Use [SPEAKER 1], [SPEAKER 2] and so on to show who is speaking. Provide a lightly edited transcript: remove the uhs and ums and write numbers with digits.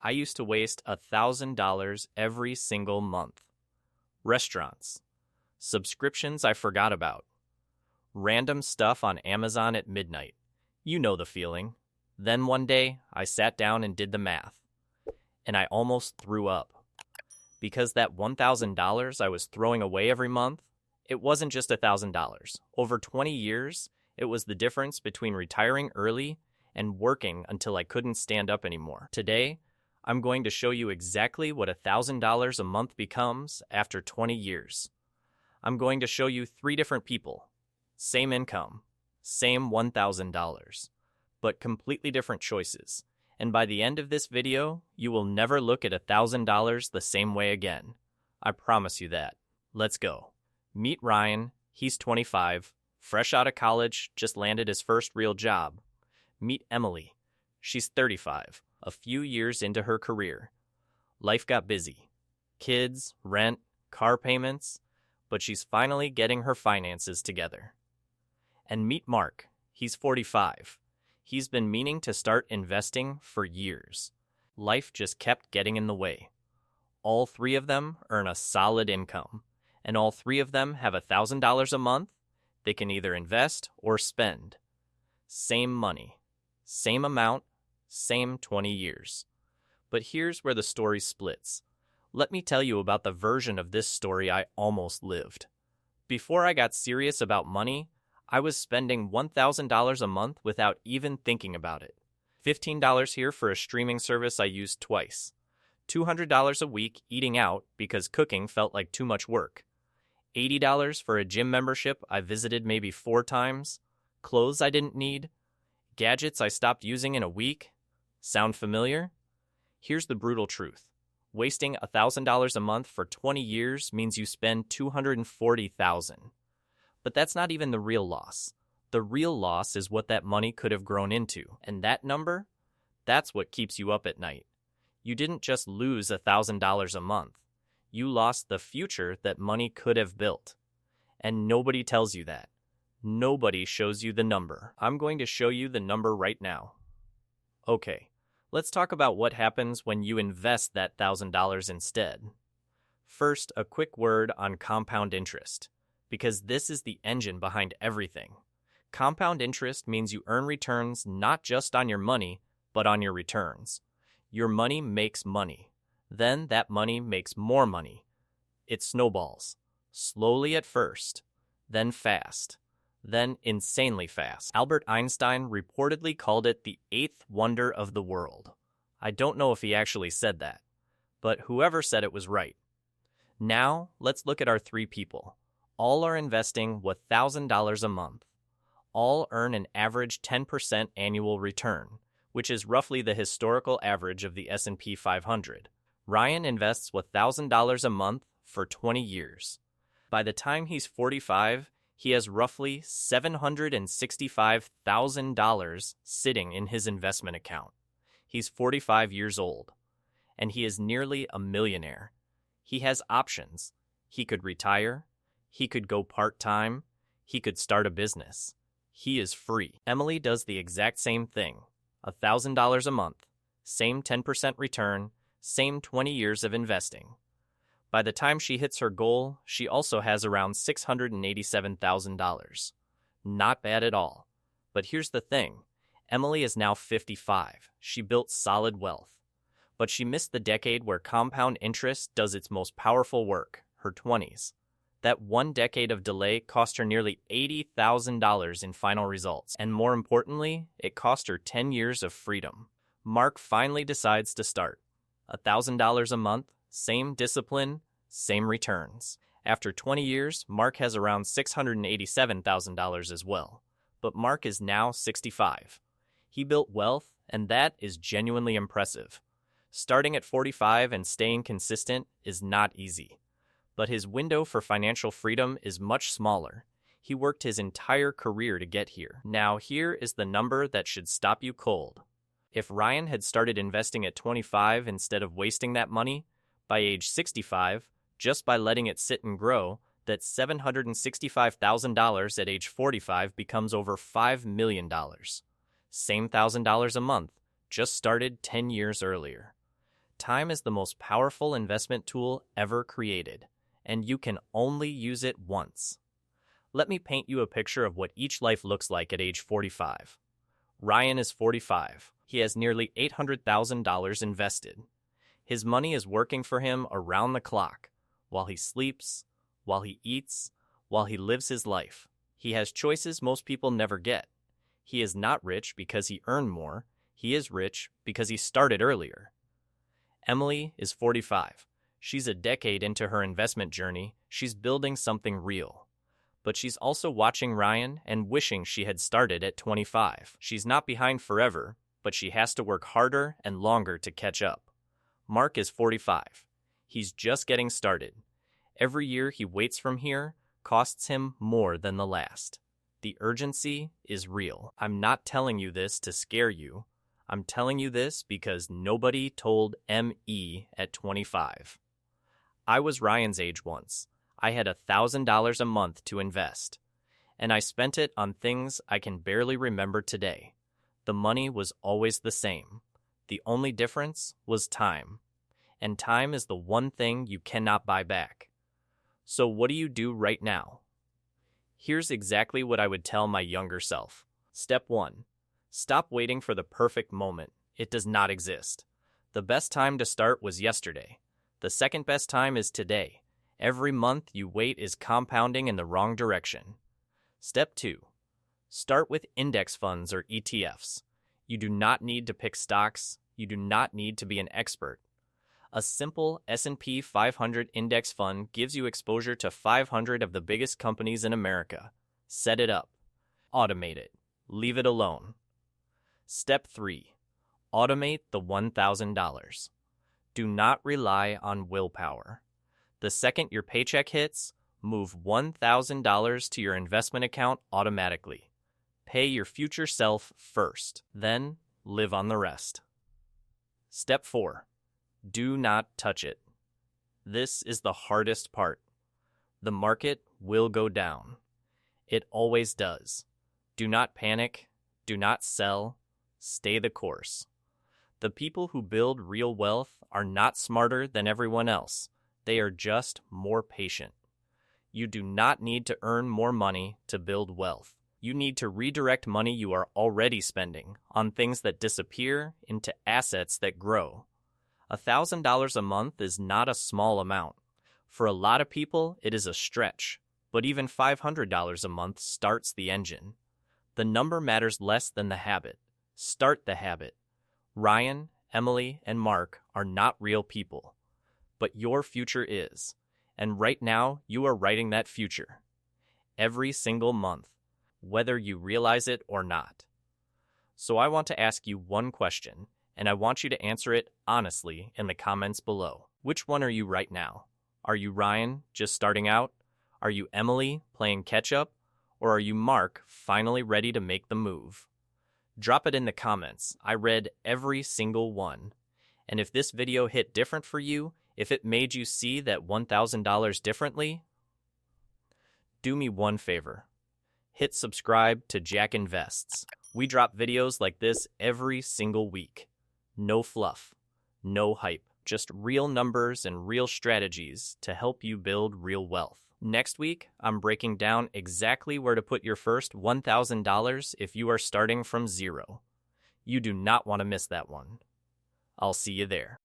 [SPEAKER 1] I used to waste $1,000 every single month. Restaurants. Subscriptions I forgot about. Random stuff on Amazon at midnight. You know the feeling. Then one day, I sat down and did the math. And I almost threw up. Because that $1,000 I was throwing away every month, it wasn't just $1,000. Over 20 years, it was the difference between retiring early and working until I couldn't stand up anymore. Today, I'm going to show you exactly what $1,000 a month becomes after 20 years. I'm going to show you 3 different people. Same income, same $1,000, but completely different choices. And by the end of this video, you will never look at $1,000 the same way again. I promise you that. Let's go. Meet Ryan. He's 25, fresh out of college, just landed his first real job. Meet Emily. She's 35, a few years into her career. Life got busy. Kids, rent, car payments, but she's finally getting her finances together. And meet Mark. He's 45. He's been meaning to start investing for years. Life just kept getting in the way. All 3 of them earn a solid income, and all 3 of them have $1,000 a month they can either invest or spend. Same money, same amount, same 20 years. But here's where the story splits. Let me tell you about the version of this story I almost lived. Before I got serious about money, I was spending $1,000 a month without even thinking about it. $15 here for a streaming service I used twice. $200 a week eating out because cooking felt like too much work. $80 for a gym membership I visited maybe 4 times. Clothes I didn't need. Gadgets I stopped using in a week. Sound familiar? Here's the brutal truth. Wasting $1,000 a month for 20 years means you spend $240,000. But that's not even the real loss. The real loss is what that money could have grown into. And that number? That's what keeps you up at night. You didn't just lose $1,000 a month. You lost the future that money could have built. And nobody tells you that. Nobody shows you the number. I'm going to show you the number right now. Okay, let's talk about what happens when you invest that $1,000 instead. First, a quick word on compound interest, because this is the engine behind everything. Compound interest means you earn returns not just on your money, but on your returns. Your money makes money. Then that money makes more money. It snowballs. Slowly at first, then fast, then insanely fast. Albert Einstein reportedly called it the 8th wonder of the world. I don't know if he actually said that, but whoever said it was right. Now, let's look at our 3 people. All are investing $1,000 a month. All earn an average 10% annual return, which is roughly the historical average of the S&P 500. Ryan invests $1,000 a month for 20 years. By the time he's 45, he has roughly $765,000 sitting in his investment account. He's 45 years old, and he is nearly a millionaire. He has options. He could retire. He could go part-time. He could start a business. He is free. Emily does the exact same thing. $1,000 a month, same 10% return, same 20 years of investing. By the time she hits her goal, she also has around $687,000. Not bad at all. But here's the thing. Emily is now 55. She built solid wealth. But she missed the decade where compound interest does its most powerful work, her 20s. That 1 decade of delay cost her nearly $80,000 in final results. And more importantly, it cost her 10 years of freedom. Mark finally decides to start. $1,000 a month, same discipline, same returns. After 20 years, Mark has around $687,000 as well. But Mark is now 65. He built wealth, and that is genuinely impressive. Starting at 45 and staying consistent is not easy. But his window for financial freedom is much smaller. He worked his entire career to get here. Now, here is the number that should stop you cold. If Ryan had started investing at 25 instead of wasting that money, by age 65, just by letting it sit and grow, that $765,000 at age 45 becomes over $5 million. Same $1,000 a month, just started 10 years earlier. Time is the most powerful investment tool ever created, and you can only use it once. Let me paint you a picture of what each life looks like at age 45. Ryan is 45. He has nearly $800,000 invested. His money is working for him around the clock, while he sleeps, while he eats, while he lives his life. He has choices most people never get. He is not rich because he earned more. He is rich because he started earlier. Emily is 45. She's a decade into her investment journey. She's building something real. But she's also watching Ryan and wishing she had started at 25. She's not behind forever, but she has to work harder and longer to catch up. Mark is 45. He's just getting started. Every year he waits from here costs him more than the last. The urgency is real. I'm not telling you this to scare you. I'm telling you this because nobody told me at 25. I was Ryan's age once. I had $1,000 a month to invest, and I spent it on things I can barely remember today. The money was always the same. The only difference was time, and time is the one thing you cannot buy back. So what do you do right now? Here's exactly what I would tell my younger self. Step 1. Stop waiting for the perfect moment. It does not exist. The best time to start was yesterday. The second best time is today. Every month you wait is compounding in the wrong direction. Step 2. Start with index funds or ETFs. You do not need to pick stocks. You do not need to be an expert. A simple S&P 500 index fund gives you exposure to 500 of the biggest companies in America. Set it up. Automate it. Leave it alone. Step 3. Automate the $1,000. Do not rely on willpower. The second your paycheck hits, move $1,000 to your investment account automatically. Pay your future self first, then live on the rest. Step 4. Do not touch it. This is the hardest part. The market will go down. It always does. Do not panic. Do not sell. Stay the course. The people who build real wealth are not smarter than everyone else. They are just more patient. You do not need to earn more money to build wealth. You need to redirect money you are already spending on things that disappear into assets that grow. $1,000 a month is not a small amount. For a lot of people, it is a stretch, but even $500 a month starts the engine. The number matters less than the habit. Start the habit. Ryan, Emily, and Mark are not real people, but your future is, and right now you are writing that future. Every single month, whether you realize it or not. So I want to ask you one question, and I want you to answer it honestly in the comments below. Which one are you right now? Are you Ryan, just starting out? Are you Emily, playing catch-up? Or are you Mark, finally ready to make the move? Drop it in the comments. I read every single one. And if this video hit different for you, if it made you see that $1,000 differently, do me one favor. Hit subscribe to Jack Invests. We drop videos like this every single week. No fluff, no hype, just real numbers and real strategies to help you build real wealth. Next week, I'm breaking down exactly where to put your first $1,000 if you are starting from zero. You do not want to miss that one. I'll see you there.